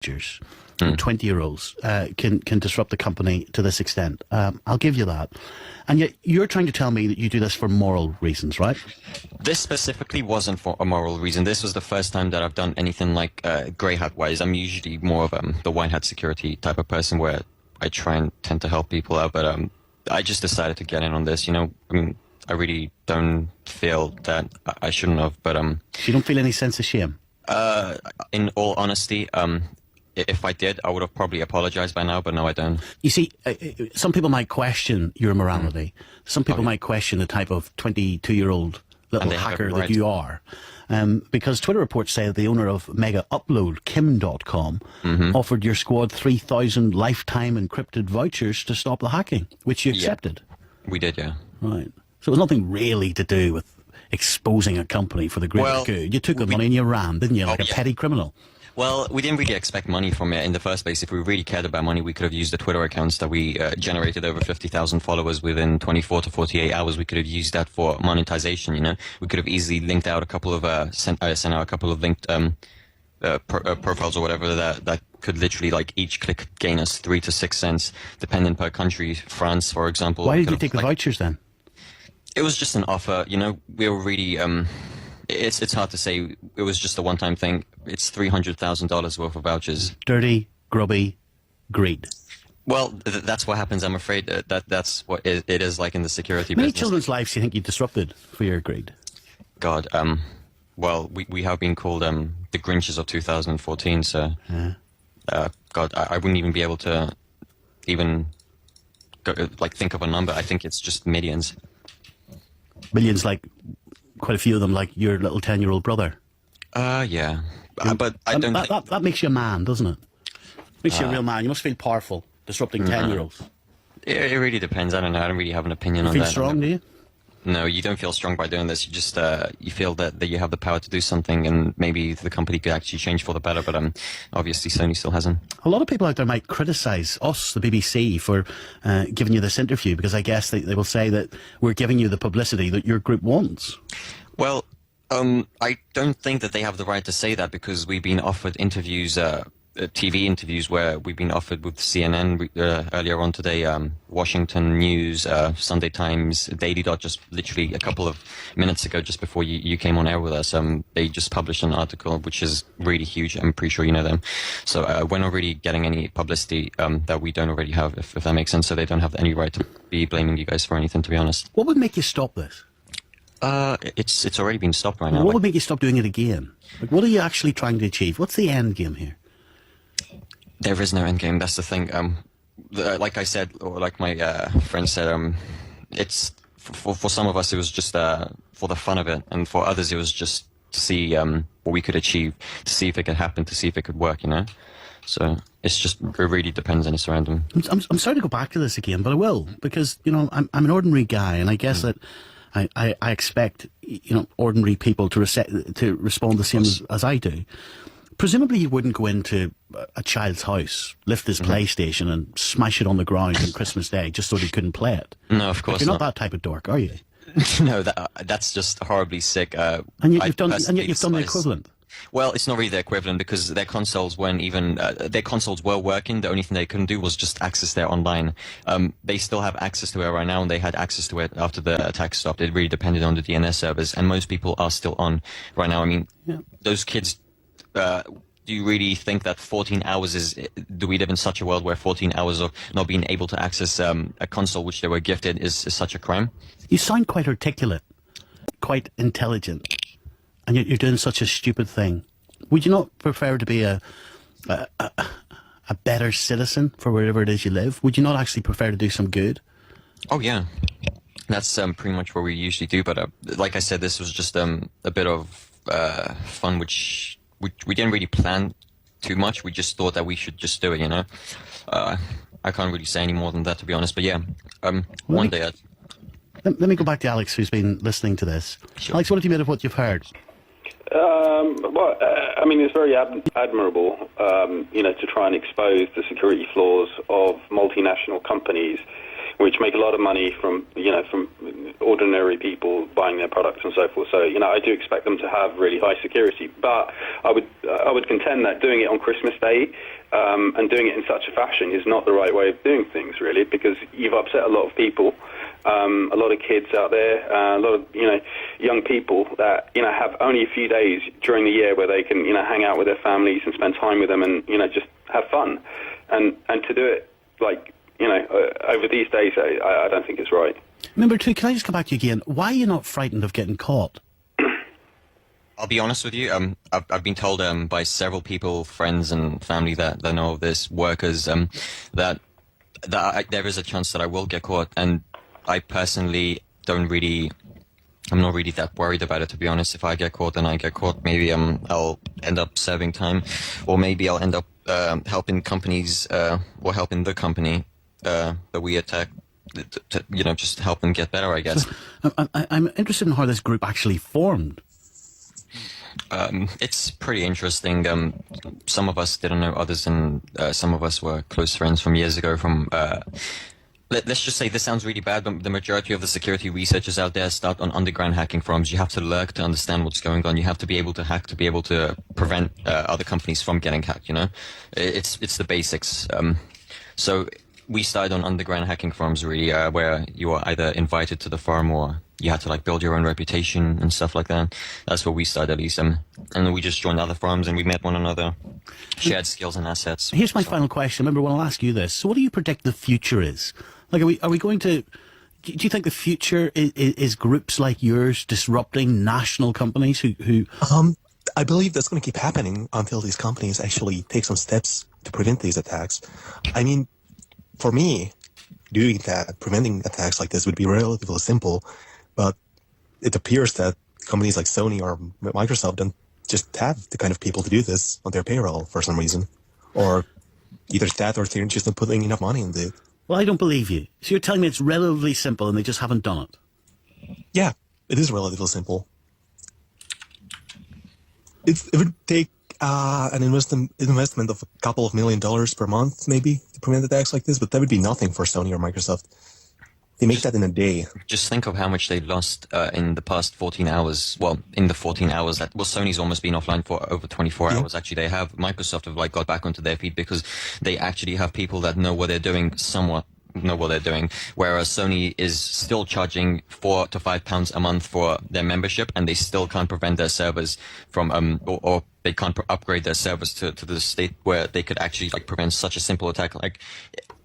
teenagers, 20-year-olds can disrupt the company to this extent. I'll give you that. And yet you're trying to tell me that you do this for moral reasons, right? This specifically wasn't for a moral reason. This was the first time that I've done anything like grey hat wise. I'm usually more of the white hat security type of person where I try and tend to help people out. But I just decided to get in on this. You know, I mean, I really don't feel that I shouldn't have. But you don't feel any sense of shame? In all honesty, if I did, I would have probably apologized by now, but no, I don't. You see, some people might question your morality. Some people might question the type of 22-year-old little hacker that you are. Because Twitter reports say that the owner of Mega Upload, Kim.com, offered your squad 3,000 lifetime encrypted vouchers to stop the hacking, which you accepted. Yeah, we did, yeah. Right. So it was nothing really to do with exposing a company for the greater good. You took the money and you ran, didn't you, like a petty criminal? Well, we didn't really expect money from it in the first place. If we really cared about money, we could have used the Twitter accounts that we generated over 50,000 followers within 24 to 48 hours. We could have used that for monetization, you know. We could have easily linked out a couple of, sent out a couple of linked profiles or whatever that could literally, like, each click gain us 3 to 6 cents, depending per country. France, for example. Why did you take the vouchers then? It was just an offer, you know. We were really... It's hard to say. It was just a one-time thing. It's $300,000 worth of vouchers. Dirty, grubby, greed. Well, that's what happens. I'm afraid that's what it is like in the security business. How many children's lives do you think you disrupted for your greed? God, well, we have been called the Grinches of 2014. So, God, I wouldn't even be able to even think of a number. I think it's just millions. Millions, like. Quite a few of them, like your little 10-year-old brother. Yeah. But I don't think... That makes you a man, doesn't it? Makes you a real man. You must feel powerful, disrupting 10-year-olds. It really depends. I don't know. I don't really have an opinion on that. You feel strong, do you? No, you don't feel strong by doing this. You just you feel that you have the power to do something, and maybe the company could actually change for the better. But obviously, Sony still hasn't. A lot of people out there might criticise us, the BBC, for giving you this interview, because I guess they will say that we're giving you the publicity that your group wants. Well, I don't think that they have the right to say that, because we've been offered interviews. TV interviews where we've been offered with CNN earlier on today, Washington News, Sunday Times, Daily Dot, just literally a couple of minutes ago, just before you came on air with us. They just published an article which is really huge. I'm pretty sure you know them. So we're not really getting any publicity that we don't already have, if that makes sense. So they don't have any right to be blaming you guys for anything, to be honest. What would make you stop this? It's already been stopped right now. What would make you stop doing it again? Like, what are you actually trying to achieve? What's the end game here? There is no end game. That's the thing. Like I said, or like my friend said, it's for some of us it was just for the fun of it, and for others it was just to see what we could achieve, to see if it could happen, to see if it could work. You know, so it really depends, and it's random. I'm sorry to go back to this again, but I will, because you know I'm an ordinary guy, and I guess that I expect ordinary people to respond the same as I do. Presumably you wouldn't go into a child's house, lift his PlayStation and smash it on the ground on Christmas Day just so they couldn't play it. No, of course not. You're not that type of dork, are you? No, that's just horribly sick. And yet you've done the equivalent. Well, it's not really the equivalent, because their consoles weren't even... their consoles were working. The only thing they couldn't do was just access their online. They still have access to it right now, and they had access to it after the attack stopped. It really depended on the DNS servers, and most people are still on right now. I mean, those kids... do you really think that 14 hours do we live in such a world where 14 hours of not being able to access a console which they were gifted is such a crime? You sound quite articulate, quite intelligent, and yet you're doing such a stupid thing. Would you not prefer to be a better citizen for wherever it is you live? Would you not actually prefer to do some good? Oh, yeah. That's pretty much what we usually do, but like I said, this was just a bit of fun, which we didn't really plan too much. We just thought that we should just do it, you know. I can't really say any more than that, to be honest. But yeah, one day. Let me go back to Alex, who's been listening to this. Sure. Alex, what have you made of what you've heard? Well, I mean, it's very admirable, to try and expose the security flaws of multinational companies which make a lot of money from ordinary people buying their products and so forth. So I do expect them to have really high security, but I would contend that doing it on Christmas Day and doing it in such a fashion is not the right way of doing things, really, because you've upset a lot of people, a lot of kids out there, a lot of young people that have only a few days during the year where they can hang out with their families and spend time with them and just have fun, and to do it over these days, I don't think it's right. Number two, can I just come back to you again? Why are you not frightened of getting caught? I'll be honest with you. I've been told by several people, friends and family that know of this, workers, that there is a chance that I will get caught, and I personally I'm not really that worried about it, to be honest. If I get caught, then I get caught. Maybe I'll end up serving time, or maybe I'll end up helping companies or helping the company that we attack. Just help them get better, I guess. So, I'm interested in how this group actually formed. It's pretty interesting. Some of us didn't know others, and some of us were close friends from years ago. Let's just say, this sounds really bad, but the majority of the security researchers out there start on underground hacking forums. You have to lurk to understand what's going on. You have to be able to hack to be able to prevent other companies from getting hacked. It's the basics. So we started on underground hacking forums, really, where you were either invited to the forum or you had to build your own reputation and stuff like that. That's where we started, at least. And then we just joined other forums and we met one another, shared skills and assets. Here's my final question. Remember, when I'll ask you this. So what do you predict the future is? Are we going to... Do you think the future is groups like yours disrupting national companies who... I believe that's going to keep happening until these companies actually take some steps to prevent these attacks. I mean, for me, doing that, preventing attacks like this would be relatively simple, but it appears that companies like Sony or Microsoft don't just have the kind of people to do this on their payroll for some reason. Or either that or they're just not putting enough money into it. Well, I don't believe you. So you're telling me it's relatively simple and they just haven't done it? Yeah, it is relatively simple. It would take an investment of a couple of $1 million per month, maybe, to prevent attacks like this, but that would be nothing for Sony or Microsoft. They make that in a day. Just think of how much they lost in the past 14 hours. Well, in the 14 hours that... Well, Sony's almost been offline for over 24 hours, actually. They have... Microsoft have, got back onto their feet because they actually have people that know what they're doing, somewhat know what they're doing, whereas Sony is still charging £4 to £5 a month for their membership, and they still can't prevent their servers from or they can't upgrade their servers to the state where they could actually prevent such a simple attack.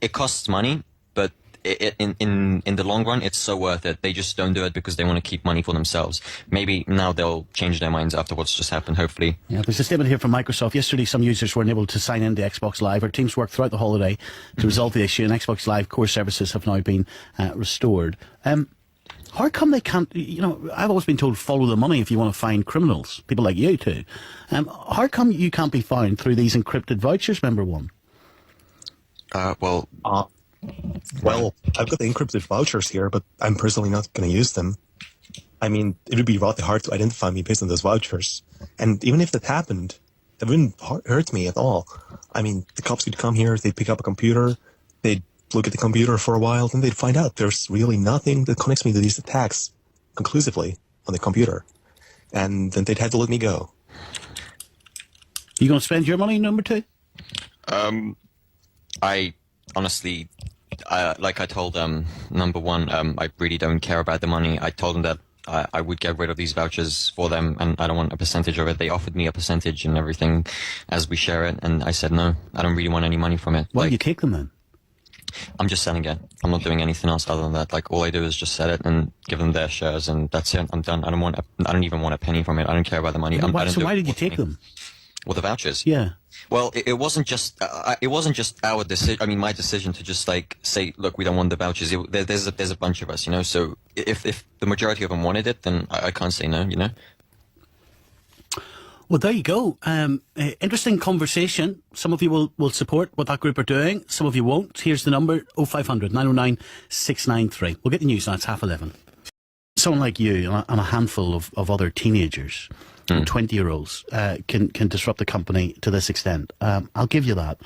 It costs money, but in the long run, it's so worth it. They just don't do it because they want to keep money for themselves. Maybe now they'll change their minds after what's just happened, hopefully. Yeah, there's a statement here from Microsoft. Yesterday, some users weren't able to sign into Xbox Live. Our teams worked throughout the holiday to resolve the issue, and Xbox Live core services have now been restored. How come they can't, I've always been told follow the money if you want to find criminals, people like you too. How come you can't be found through these encrypted vouchers, member one? Well, I've got the encrypted vouchers here, but I'm personally not going to use them. I mean, it would be rather hard to identify me based on those vouchers. And even if that happened, that wouldn't hurt me at all. I mean, the cops would come here, they'd pick up a computer, they'd look at the computer for a while, then they'd find out there's really nothing that connects me to these attacks conclusively on the computer. And then they'd have to let me go. You going to spend your money, number two? I honestly, like I told number one, I really don't care about the money. I told them that I would get rid of these vouchers for them, and I don't want a percentage of it. They offered me a percentage and everything as we share it, and I said no, I don't really want any money from it. Why do you take them then? I'm just selling it. I'm not doing anything else other than that. All I do is just sell it and give them their shares, and that's it. I'm done. I don't even want a penny from it. I don't care about the money. So why did you take them? Well, the vouchers. Yeah. Well, it wasn't just our decision. I mean, my decision to just say, look, we don't want the vouchers. There's a bunch of us, So if the majority of them wanted it, then I can't say no, Well, there you go. Interesting conversation. Some of you will support what that group are doing. Some of you won't. Here's the number: 0500 909 693. We'll get the news now. It's 11:30. Someone like you and a handful of other teenagers, 20-year-olds, can disrupt the company to this extent. I'll give you that.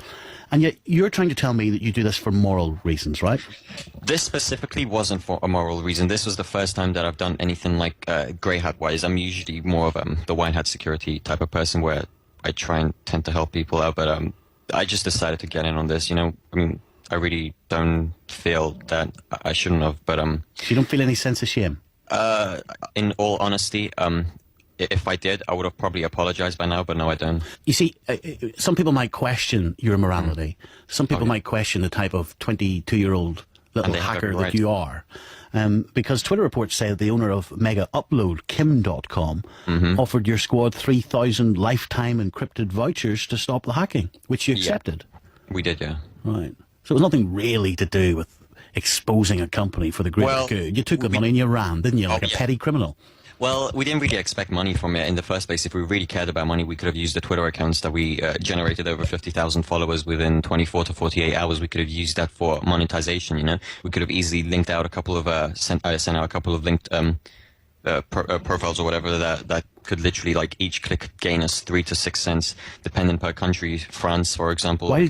And yet you're trying to tell me that you do this for moral reasons, right? This specifically wasn't for a moral reason. This was the first time that I've done anything like grey hat wise. I'm usually more of the white hat security type of person where I try and tend to help people out. But I just decided to get in on this. You know, I mean, I really don't feel that I shouldn't have. But So you don't feel any sense of shame? in all honesty, if I did, I would have probably apologized by now. But no, I don't. You see, some people might question your morality. Some people might question the type of 22-year-old little they have hacker every that right. you are. Because Twitter reports say that the owner of Mega Upload, Kim.com, offered your squad 3,000 lifetime encrypted vouchers to stop the hacking, which you accepted. We did, yeah. Right. So it was nothing really to do with exposing a company for the greater Well, good. You took the money and you ran, didn't you, like a yeah. petty criminal? Well, we didn't really expect money from it in the first place. If we really cared about money, we could have used the Twitter accounts that we generated over 50,000 followers within 24 to 48 hours. We could have used that for monetization, you know? We could have easily linked out a couple of, sent out a couple of linked profiles or whatever that could literally, like, each click gain us 3 to 6 cents, depending per country. France, for example. Why